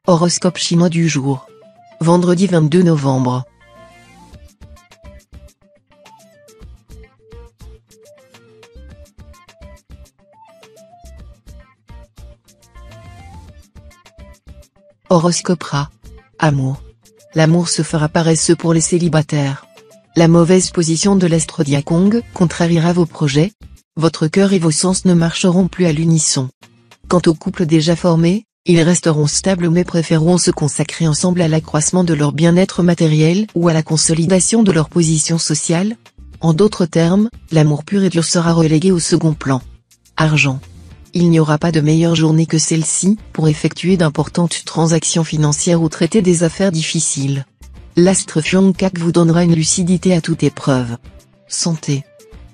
Horoscope chinois du jour. Vendredi 22 novembre. Horoscope Ra. Amour. L'amour se fera paresseux pour les célibataires. La mauvaise position de l'astre Diakong contrariera vos projets. Votre cœur et vos sens ne marcheront plus à l'unisson. Quant aux couples déjà formés, ils resteront stables mais préféreront se consacrer ensemble à l'accroissement de leur bien-être matériel ou à la consolidation de leur position sociale. En d'autres termes, l'amour pur et dur sera relégué au second plan. Argent. Il n'y aura pas de meilleure journée que celle-ci pour effectuer d'importantes transactions financières ou traiter des affaires difficiles. L'astre Fiongkak vous donnera une lucidité à toute épreuve. Santé.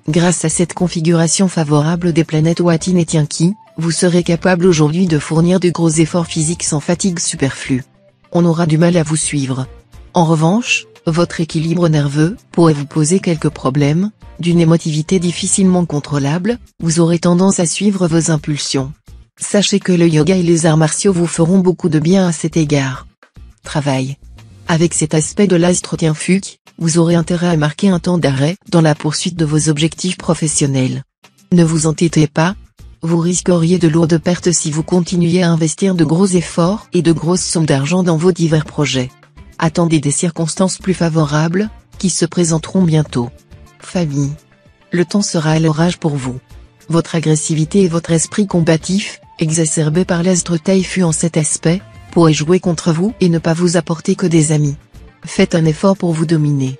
Grâce à cette configuration favorable des planètes Watin et Tianqi, vous serez capable aujourd'hui de fournir de gros efforts physiques sans fatigue superflue. On aura du mal à vous suivre. En revanche, votre équilibre nerveux pourrait vous poser quelques problèmes. D'une émotivité difficilement contrôlable, vous aurez tendance à suivre vos impulsions. Sachez que le yoga et les arts martiaux vous feront beaucoup de bien à cet égard. Travail. Avec cet aspect de l'astre Tianfuc, vous aurez intérêt à marquer un temps d'arrêt dans la poursuite de vos objectifs professionnels. Ne vous entêtez pas. Vous risqueriez de lourdes pertes si vous continuiez à investir de gros efforts et de grosses sommes d'argent dans vos divers projets. Attendez des circonstances plus favorables, qui se présenteront bientôt. Famille. Le temps sera à l'orage pour vous. Votre agressivité et votre esprit combatif, exacerbés par l'astre Taifu en cet aspect, pourraient jouer contre vous et ne pas vous apporter que des amis. Faites un effort pour vous dominer.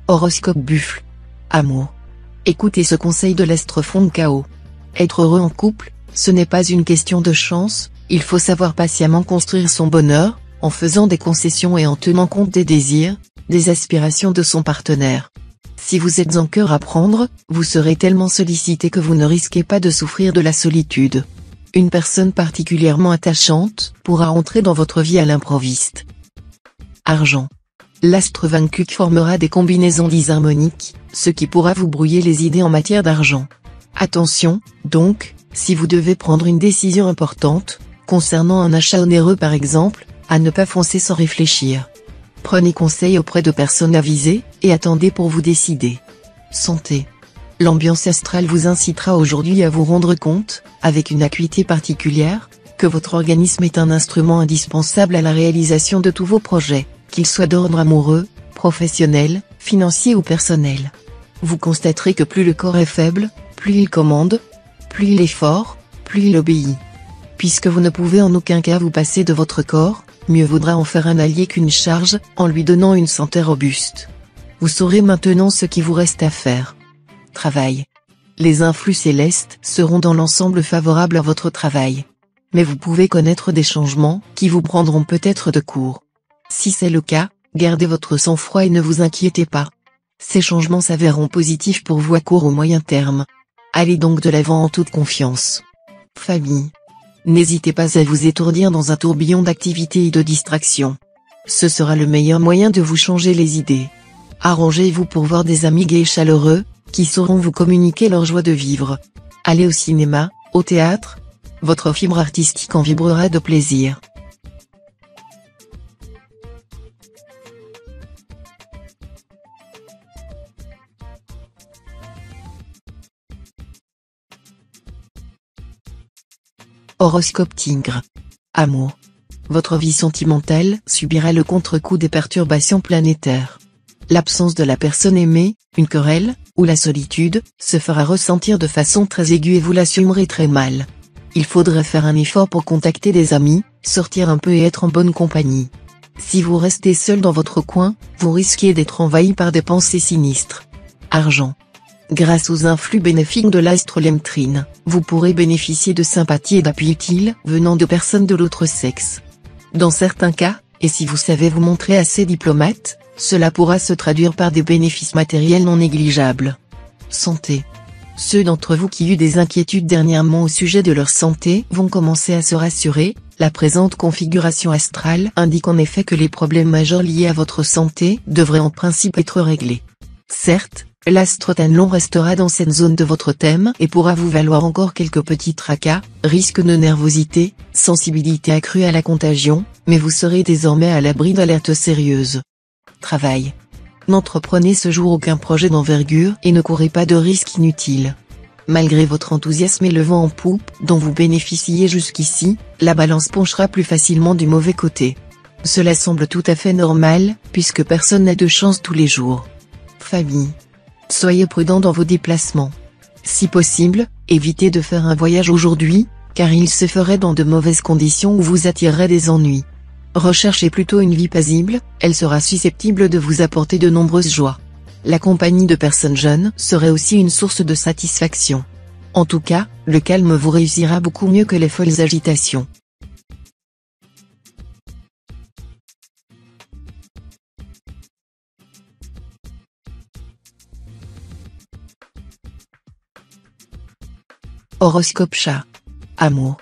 Horoscope Buffle. Amour. Écoutez ce conseil de l'astre Fonkao. Être heureux en couple, ce n'est pas une question de chance, il faut savoir patiemment construire son bonheur, en faisant des concessions et en tenant compte des désirs, des aspirations de son partenaire. Si vous êtes en cœur à prendre, vous serez tellement sollicité que vous ne risquez pas de souffrir de la solitude. Une personne particulièrement attachante pourra entrer dans votre vie à l'improviste. Argent. L'astre Vankuk formera des combinaisons disharmoniques, ce qui pourra vous brouiller les idées en matière d'argent. Attention, donc, si vous devez prendre une décision importante, concernant un achat onéreux par exemple, à ne pas foncer sans réfléchir. Prenez conseil auprès de personnes avisées, et attendez pour vous décider. Santé. L'ambiance astrale vous incitera aujourd'hui à vous rendre compte, avec une acuité particulière, que votre organisme est un instrument indispensable à la réalisation de tous vos projets, qu'ils soient d'ordre amoureux, professionnel, financier ou personnel. Vous constaterez que plus le corps est faible, plus il commande, plus il est fort, plus il obéit. Puisque vous ne pouvez en aucun cas vous passer de votre corps, mieux vaudra en faire un allié qu'une charge, en lui donnant une santé robuste. Vous saurez maintenant ce qui vous reste à faire. Travail. Les influx célestes seront dans l'ensemble favorables à votre travail. Mais vous pouvez connaître des changements, qui vous prendront peut-être de court. Si c'est le cas, gardez votre sang-froid et ne vous inquiétez pas. Ces changements s'avéreront positifs pour vous à court ou moyen terme. Allez donc de l'avant en toute confiance. Famille. N'hésitez pas à vous étourdir dans un tourbillon d'activités et de distractions. Ce sera le meilleur moyen de vous changer les idées. Arrangez-vous pour voir des amis gays et chaleureux, qui sauront vous communiquer leur joie de vivre. Allez au cinéma, au théâtre. Votre fibre artistique en vibrera de plaisir. Horoscope Tigre. Amour. Votre vie sentimentale subira le contre-coup des perturbations planétaires. L'absence de la personne aimée, une querelle, ou la solitude, se fera ressentir de façon très aiguë et vous l'assumerez très mal. Il faudrait faire un effort pour contacter des amis, sortir un peu et être en bonne compagnie. Si vous restez seul dans votre coin, vous risquez d'être envahi par des pensées sinistres. Argent. Grâce aux influx bénéfiques de l'astre Lemtrine, vous pourrez bénéficier de sympathie et d'appui utiles venant de personnes de l'autre sexe. Dans certains cas, et si vous savez vous montrer assez diplomate, cela pourra se traduire par des bénéfices matériels non négligeables. Santé. Ceux d'entre vous qui ont eu des inquiétudes dernièrement au sujet de leur santé vont commencer à se rassurer. La présente configuration astrale indique en effet que les problèmes majeurs liés à votre santé devraient en principe être réglés. Certes, l'astre Tanlon restera dans cette zone de votre thème et pourra vous valoir encore quelques petits tracas, risques de nervosité, sensibilité accrue à la contagion, mais vous serez désormais à l'abri d'alertes sérieuses. Travail. N'entreprenez ce jour aucun projet d'envergure et ne courez pas de risques inutiles. Malgré votre enthousiasme et le vent en poupe dont vous bénéficiez jusqu'ici, la balance penchera plus facilement du mauvais côté. Cela semble tout à fait normal, puisque personne n'a de chance tous les jours. Famille. Soyez prudent dans vos déplacements. Si possible, évitez de faire un voyage aujourd'hui, car il se ferait dans de mauvaises conditions ou vous attirerait des ennuis. Recherchez plutôt une vie paisible, elle sera susceptible de vous apporter de nombreuses joies. La compagnie de personnes jeunes serait aussi une source de satisfaction. En tout cas, le calme vous réussira beaucoup mieux que les folles agitations. Horoscope chat. Amour.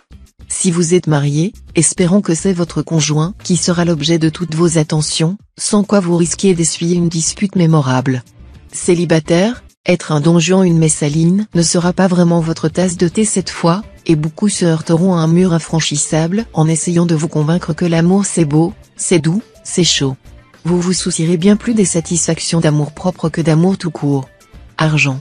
Si vous êtes marié, espérons que c'est votre conjoint qui sera l'objet de toutes vos attentions, sans quoi vous risquez d'essuyer une dispute mémorable. Célibataire, être un Don Juan une Messaline ne sera pas vraiment votre tasse de thé cette fois, et beaucoup se heurteront à un mur infranchissable en essayant de vous convaincre que l'amour c'est beau, c'est doux, c'est chaud. Vous vous soucierez bien plus des satisfactions d'amour-propre que d'amour tout court. Argent.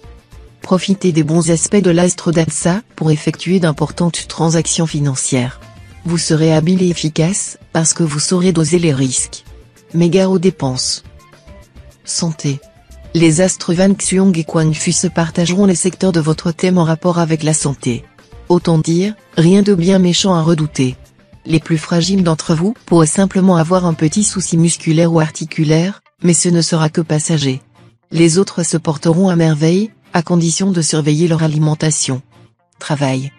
Profitez des bons aspects de l'astre d'Atsa pour effectuer d'importantes transactions financières. Vous serez habile et efficace, parce que vous saurez doser les risques. Mais gare aux dépenses. Santé. Les astres Van Xiong et Quang Fu se partageront les secteurs de votre thème en rapport avec la santé. Autant dire, rien de bien méchant à redouter. Les plus fragiles d'entre vous pourraient simplement avoir un petit souci musculaire ou articulaire, mais ce ne sera que passager. Les autres se porteront à merveille, à condition de surveiller leur alimentation. Travail.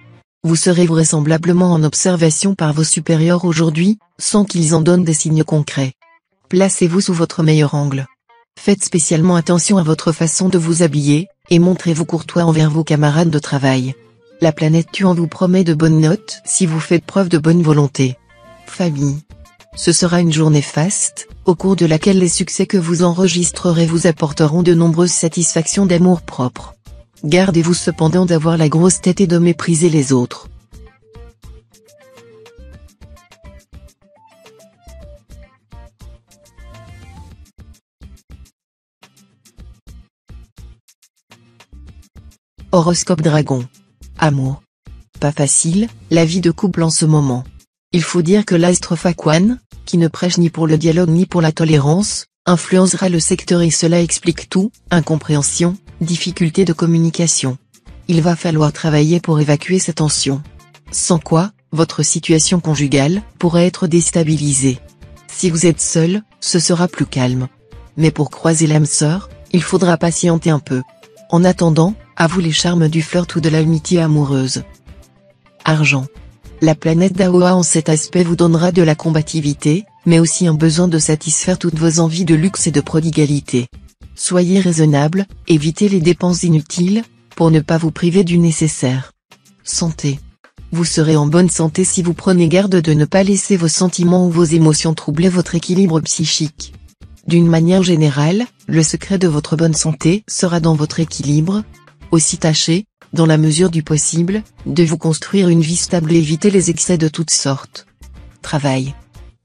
Vous serez vraisemblablement en observation par vos supérieurs aujourd'hui, sans qu'ils en donnent des signes concrets. Placez-vous sous votre meilleur angle. Faites spécialement attention à votre façon de vous habiller, et montrez-vous courtois envers vos camarades de travail. La planète Tuan vous promet de bonnes notes si vous faites preuve de bonne volonté. Famille. Ce sera une journée faste, au cours de laquelle les succès que vous enregistrerez vous apporteront de nombreuses satisfactions d'amour-propre. Gardez-vous cependant d'avoir la grosse tête et de mépriser les autres. Horoscope Dragon. Amour. Pas facile, la vie de couple en ce moment. Il faut dire que l'astre Faquan, qui ne prêche ni pour le dialogue ni pour la tolérance, influencera le secteur et cela explique tout, incompréhension, difficulté de communication. Il va falloir travailler pour évacuer ces tensions. Sans quoi, votre situation conjugale pourrait être déstabilisée. Si vous êtes seul, ce sera plus calme. Mais pour croiser l'âme sœur, il faudra patienter un peu. En attendant, à vous les charmes du flirt ou de l'amitié amoureuse. Argent. La planète d'Aoa en cet aspect vous donnera de la combativité, mais aussi un besoin de satisfaire toutes vos envies de luxe et de prodigalité. Soyez raisonnable, évitez les dépenses inutiles, pour ne pas vous priver du nécessaire. Santé. Vous serez en bonne santé si vous prenez garde de ne pas laisser vos sentiments ou vos émotions troubler votre équilibre psychique. D'une manière générale, le secret de votre bonne santé sera dans votre équilibre. Aussi tâchez, dans la mesure du possible, de vous construire une vie stable et éviter les excès de toutes sortes. Travail.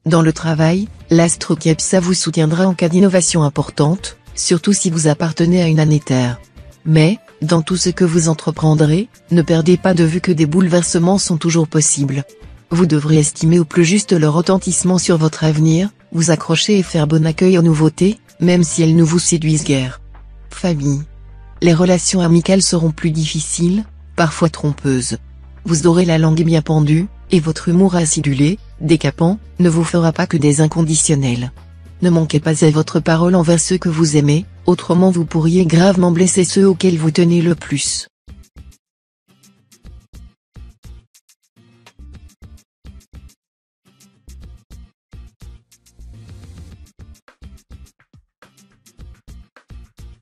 Dans le travail, l'astre Kepsa vous soutiendra en cas d'innovation importante, surtout si vous appartenez à une année terre. Mais, dans tout ce que vous entreprendrez, ne perdez pas de vue que des bouleversements sont toujours possibles. Vous devrez estimer au plus juste leur retentissement sur votre avenir, vous accrocher et faire bon accueil aux nouveautés, même si elles ne vous séduisent guère. Famille. Les relations amicales seront plus difficiles, parfois trompeuses. Vous aurez la langue bien pendue, et votre humour acidulé, décapant, ne vous fera pas que des inconditionnels. Ne manquez pas à votre parole envers ceux que vous aimez, autrement vous pourriez gravement blesser ceux auxquels vous tenez le plus.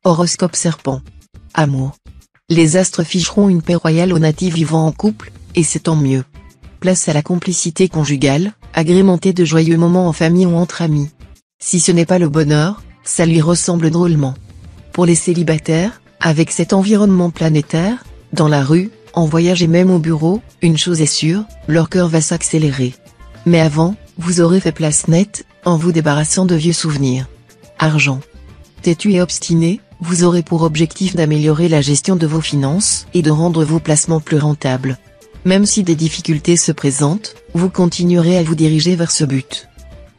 Horoscope Serpent. Amour. Les astres ficheront une paix royale aux natifs vivant en couple, et c'est tant mieux. Place à la complicité conjugale, agrémentée de joyeux moments en famille ou entre amis. Si ce n'est pas le bonheur, ça lui ressemble drôlement. Pour les célibataires, avec cet environnement planétaire, dans la rue, en voyage et même au bureau, une chose est sûre, leur cœur va s'accélérer. Mais avant, vous aurez fait place nette, en vous débarrassant de vieux souvenirs. Argent. Têtu et obstiné, vous aurez pour objectif d'améliorer la gestion de vos finances et de rendre vos placements plus rentables. Même si des difficultés se présentent, vous continuerez à vous diriger vers ce but.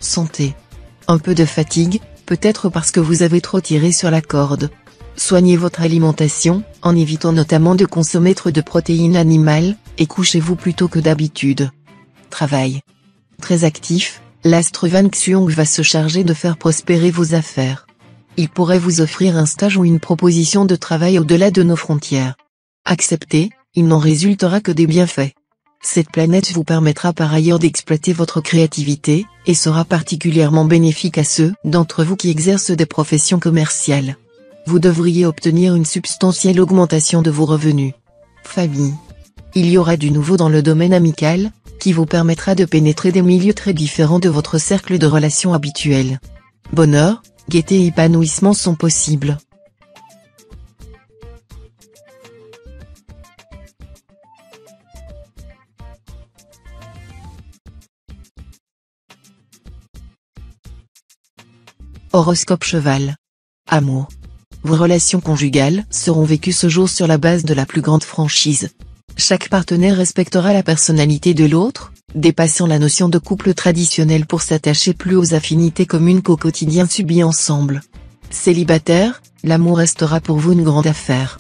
Santé. Un peu de fatigue, peut-être parce que vous avez trop tiré sur la corde. Soignez votre alimentation, en évitant notamment de consommer trop de protéines animales, et couchez-vous plus tôt que d'habitude. Travail. Très actif, l'astre Wang Xiong va se charger de faire prospérer vos affaires. Il pourrait vous offrir un stage ou une proposition de travail au-delà de nos frontières. Acceptez, il n'en résultera que des bienfaits. Cette planète vous permettra par ailleurs d'exploiter votre créativité, et sera particulièrement bénéfique à ceux d'entre vous qui exercent des professions commerciales. Vous devriez obtenir une substantielle augmentation de vos revenus. Famille. Il y aura du nouveau dans le domaine amical, qui vous permettra de pénétrer des milieux très différents de votre cercle de relations habituel. Bonheur, gaieté et épanouissement sont possibles. Horoscope Cheval. Amour. Vos relations conjugales seront vécues ce jour sur la base de la plus grande franchise. Chaque partenaire respectera la personnalité de l'autre, dépassant la notion de couple traditionnel pour s'attacher plus aux affinités communes qu'au quotidien subi ensemble. Célibataire, l'amour restera pour vous une grande affaire.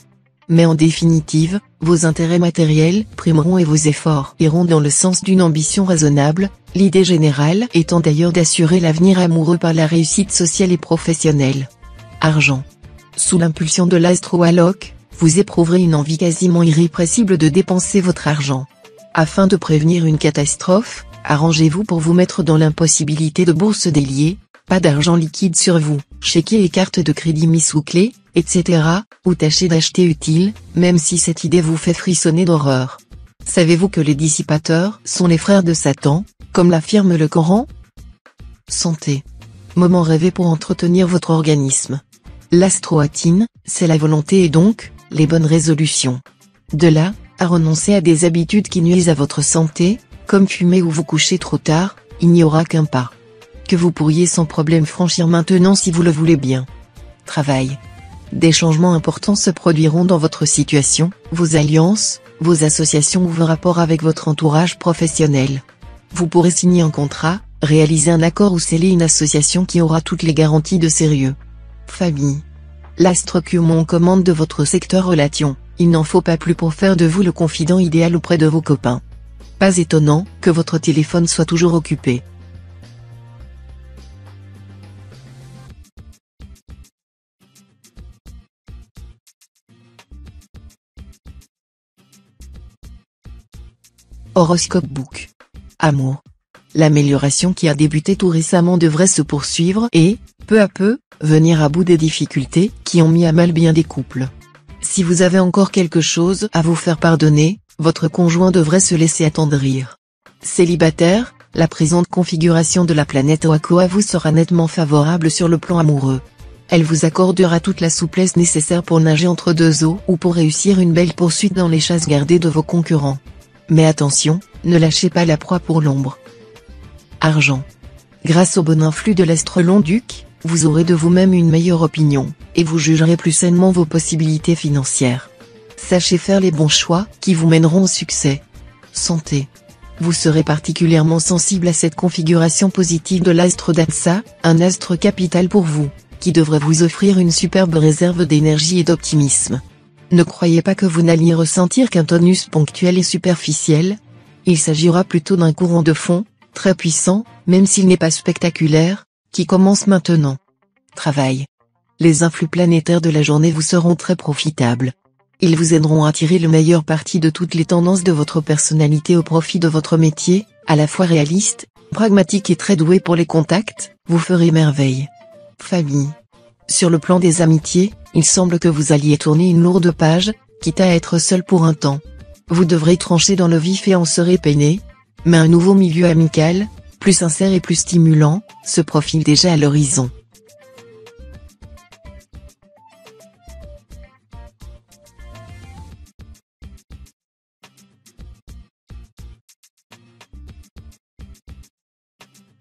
Mais en définitive, vos intérêts matériels primeront et vos efforts iront dans le sens d'une ambition raisonnable, l'idée générale étant d'ailleurs d'assurer l'avenir amoureux par la réussite sociale et professionnelle. Argent. Sous l'impulsion de l'astro alloc, vous éprouverez une envie quasiment irrépressible de dépenser votre argent. Afin de prévenir une catastrophe, arrangez-vous pour vous mettre dans l'impossibilité de bourse délier, pas d'argent liquide sur vous, chéquier et cartes de crédit mis sous clé, etc., ou tâchez d'acheter utile, même si cette idée vous fait frissonner d'horreur. Savez-vous que les dissipateurs sont les frères de Satan, comme l'affirme le Coran ? Santé. Moment rêvé pour entretenir votre organisme. L'astroatine, c'est la volonté et donc, les bonnes résolutions. De là, à renoncer à des habitudes qui nuisent à votre santé, comme fumer ou vous coucher trop tard, il n'y aura qu'un pas que vous pourriez sans problème franchir maintenant si vous le voulez bien. Travail. Des changements importants se produiront dans votre situation, vos alliances, vos associations ou vos rapports avec votre entourage professionnel. Vous pourrez signer un contrat, réaliser un accord ou sceller une association qui aura toutes les garanties de sérieux. Famille. L'astre Cumon commande de votre secteur relations, il n'en faut pas plus pour faire de vous le confident idéal auprès de vos copains. Pas étonnant que votre téléphone soit toujours occupé. Horoscope Book. Amour. L'amélioration qui a débuté tout récemment devrait se poursuivre et, peu à peu, venir à bout des difficultés qui ont mis à mal bien des couples. Si vous avez encore quelque chose à vous faire pardonner, votre conjoint devrait se laisser attendrir. Célibataire, la présente configuration de la planète Oako à vous sera nettement favorable sur le plan amoureux. Elle vous accordera toute la souplesse nécessaire pour nager entre deux eaux ou pour réussir une belle poursuite dans les chasses gardées de vos concurrents. Mais attention, ne lâchez pas la proie pour l'ombre. Argent. Grâce au bon influx de l'astre Long-Duc, vous aurez de vous-même une meilleure opinion, et vous jugerez plus sainement vos possibilités financières. Sachez faire les bons choix qui vous mèneront au succès. Santé. Vous serez particulièrement sensible à cette configuration positive de l'astre d'Atsa, un astre capital pour vous, qui devrait vous offrir une superbe réserve d'énergie et d'optimisme. Ne croyez pas que vous n'alliez ressentir qu'un tonus ponctuel et superficiel. Il s'agira plutôt d'un courant de fond, très puissant, même s'il n'est pas spectaculaire, qui commence maintenant. Travail. Les influx planétaires de la journée vous seront très profitables. Ils vous aideront à tirer le meilleur parti de toutes les tendances de votre personnalité au profit de votre métier, à la fois réaliste, pragmatique et très doué pour les contacts, vous ferez merveille. Famille. Sur le plan des amitiés, il semble que vous alliez tourner une lourde page, quitte à être seul pour un temps. Vous devrez trancher dans le vif et en serez peiné, mais un nouveau milieu amical, plus sincère et plus stimulant, se profile déjà à l'horizon.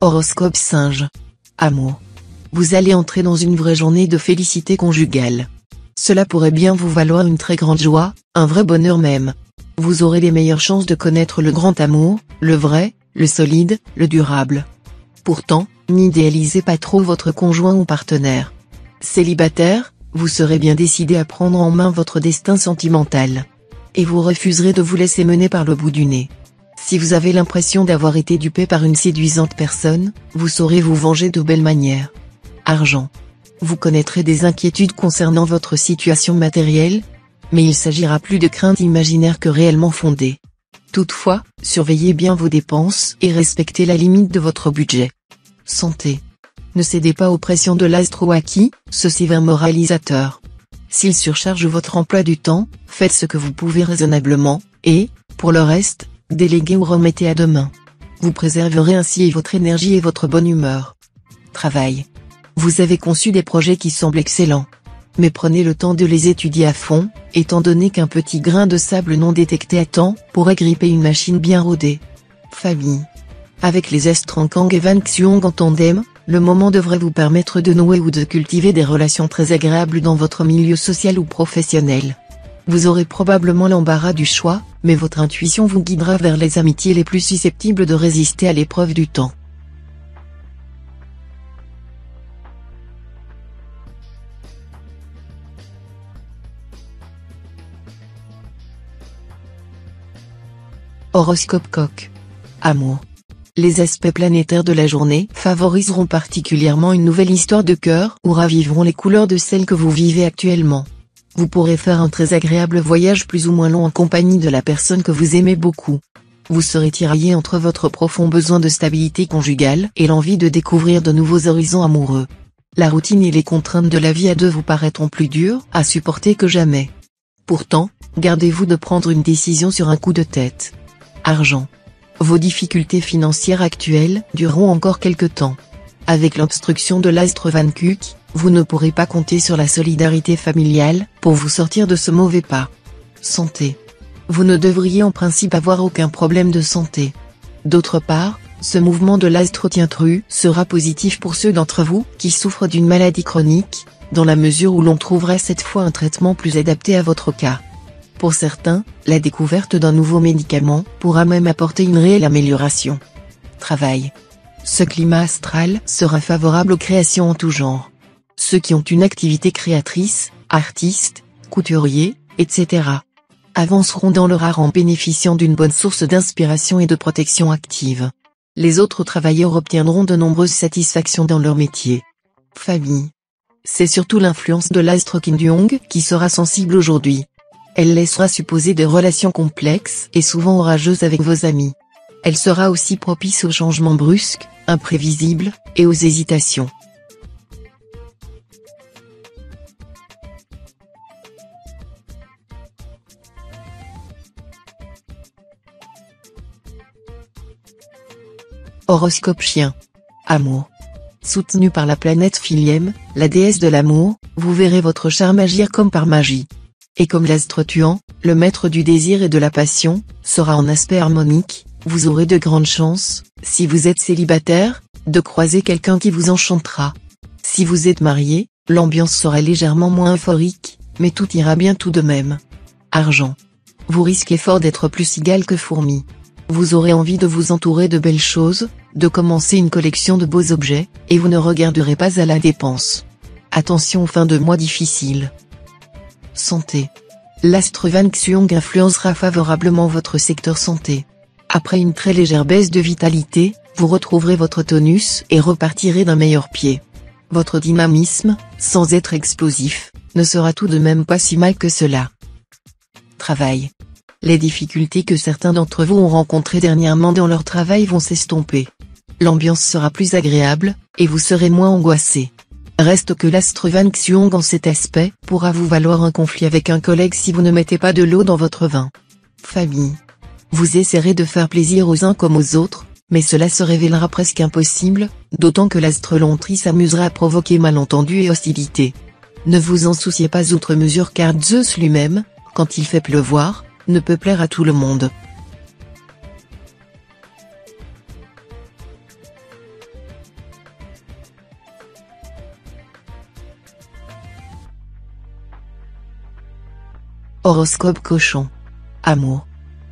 Horoscope Singe. Amour. Vous allez entrer dans une vraie journée de félicité conjugale. Cela pourrait bien vous valoir une très grande joie, un vrai bonheur même. Vous aurez les meilleures chances de connaître le grand amour, le vrai, le solide, le durable. Pourtant, n'idéalisez pas trop votre conjoint ou partenaire. Célibataire, vous serez bien décidé à prendre en main votre destin sentimental. Et vous refuserez de vous laisser mener par le bout du nez. Si vous avez l'impression d'avoir été dupé par une séduisante personne, vous saurez vous venger de belle manière. Argent. Vous connaîtrez des inquiétudes concernant votre situation matérielle, mais il s'agira plus de craintes imaginaires que réellement fondées. Toutefois, surveillez bien vos dépenses et respectez la limite de votre budget. Santé. Ne cédez pas aux pressions de l'astro-acquis, ce sévère moralisateur. S'il surcharge votre emploi du temps, faites ce que vous pouvez raisonnablement, et, pour le reste, déléguez ou remettez à demain. Vous préserverez ainsi votre énergie et votre bonne humeur. Travail. Vous avez conçu des projets qui semblent excellents. Mais prenez le temps de les étudier à fond, étant donné qu'un petit grain de sable non détecté à temps pourrait gripper une machine bien rodée. Famille. Avec les astres en Kang et Van Xiong en tandem, le moment devrait vous permettre de nouer ou de cultiver des relations très agréables dans votre milieu social ou professionnel. Vous aurez probablement l'embarras du choix, mais votre intuition vous guidera vers les amitiés les plus susceptibles de résister à l'épreuve du temps. Horoscope Coq. Amour. Les aspects planétaires de la journée favoriseront particulièrement une nouvelle histoire de cœur ou raviveront les couleurs de celle que vous vivez actuellement. Vous pourrez faire un très agréable voyage plus ou moins long en compagnie de la personne que vous aimez beaucoup. Vous serez tiraillé entre votre profond besoin de stabilité conjugale et l'envie de découvrir de nouveaux horizons amoureux. La routine et les contraintes de la vie à deux vous paraîtront plus dures à supporter que jamais. Pourtant, gardez-vous de prendre une décision sur un coup de tête. Argent. Vos difficultés financières actuelles dureront encore quelque temps. Avec l'obstruction de l'astre Van Kuck, vous ne pourrez pas compter sur la solidarité familiale pour vous sortir de ce mauvais pas. Santé. Vous ne devriez en principe avoir aucun problème de santé. D'autre part, ce mouvement de l'astre Tien-Tru sera positif pour ceux d'entre vous qui souffrent d'une maladie chronique, dans la mesure où l'on trouvera cette fois un traitement plus adapté à votre cas. Pour certains, la découverte d'un nouveau médicament pourra même apporter une réelle amélioration. Travail. Ce climat astral sera favorable aux créations en tout genre. Ceux qui ont une activité créatrice, artistes, couturiers, etc. avanceront dans leur art en bénéficiant d'une bonne source d'inspiration et de protection active. Les autres travailleurs obtiendront de nombreuses satisfactions dans leur métier. Famille. C'est surtout l'influence de l'astre Kim Jong qui sera sensible aujourd'hui. Elle laissera supposer des relations complexes et souvent orageuses avec vos amis. Elle sera aussi propice aux changements brusques, imprévisibles, et aux hésitations. Horoscope Chien. Amour. Soutenu par la planète Philiem, la déesse de l'amour, vous verrez votre charme agir comme par magie. Et comme l'astre Tuan, le maître du désir et de la passion, sera en aspect harmonique, vous aurez de grandes chances, si vous êtes célibataire, de croiser quelqu'un qui vous enchantera. Si vous êtes marié, l'ambiance sera légèrement moins euphorique, mais tout ira bien tout de même. Argent. Vous risquez fort d'être plus cigale que fourmi. Vous aurez envie de vous entourer de belles choses, de commencer une collection de beaux objets, et vous ne regarderez pas à la dépense. Attention aux fins de mois difficiles. Santé. L'astre Van Xiong influencera favorablement votre secteur santé. Après une très légère baisse de vitalité, vous retrouverez votre tonus et repartirez d'un meilleur pied. Votre dynamisme, sans être explosif, ne sera tout de même pas si mal que cela. Travail. Les difficultés que certains d'entre vous ont rencontrées dernièrement dans leur travail vont s'estomper. L'ambiance sera plus agréable, et vous serez moins angoissé. Reste que l'astre Van Xiong en cet aspect pourra vous valoir un conflit avec un collègue si vous ne mettez pas de l'eau dans votre vin. Famille. Vous essaierez de faire plaisir aux uns comme aux autres, mais cela se révélera presque impossible, d'autant que l'astre Lontri s'amusera à provoquer malentendus et hostilités. Ne vous en souciez pas outre mesure car Zeus lui-même, quand il fait pleuvoir, ne peut plaire à tout le monde. Horoscope Cochon. Amour.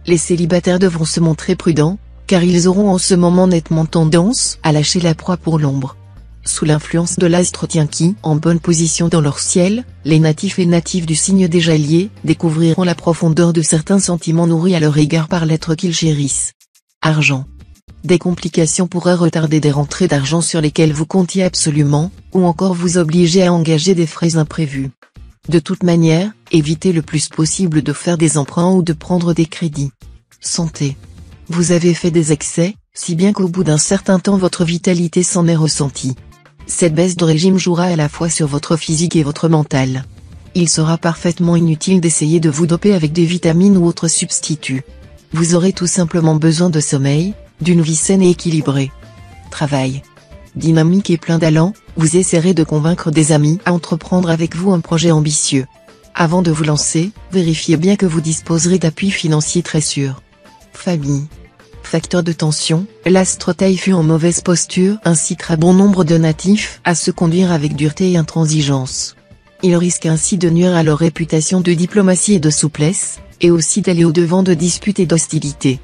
Les célibataires devront se montrer prudents, car ils auront en ce moment nettement tendance à lâcher la proie pour l'ombre. Sous l'influence de l'astre Tienki, en bonne position dans leur ciel, les natifs et natives du signe des Géliers découvriront la profondeur de certains sentiments nourris à leur égard par l'être qu'ils chérissent. Argent. Des complications pourraient retarder des rentrées d'argent sur lesquelles vous comptiez absolument, ou encore vous obliger à engager des frais imprévus. De toute manière, évitez le plus possible de faire des emprunts ou de prendre des crédits. Santé. Vous avez fait des excès, si bien qu'au bout d'un certain temps votre vitalité s'en est ressentie. Cette baisse de régime jouera à la fois sur votre physique et votre mental. Il sera parfaitement inutile d'essayer de vous doper avec des vitamines ou autres substituts. Vous aurez tout simplement besoin de sommeil, d'une vie saine et équilibrée. Travail. Dynamique et plein d'allant, vous essaierez de convaincre des amis à entreprendre avec vous un projet ambitieux. Avant de vous lancer, vérifiez bien que vous disposerez d'appuis financiers très sûrs. Famille. Facteur de tension, l'astre Taïfu en mauvaise posture incitera bon nombre de natifs à se conduire avec dureté et intransigeance. Ils risquent ainsi de nuire à leur réputation de diplomatie et de souplesse, et aussi d'aller au-devant de disputes et d'hostilités.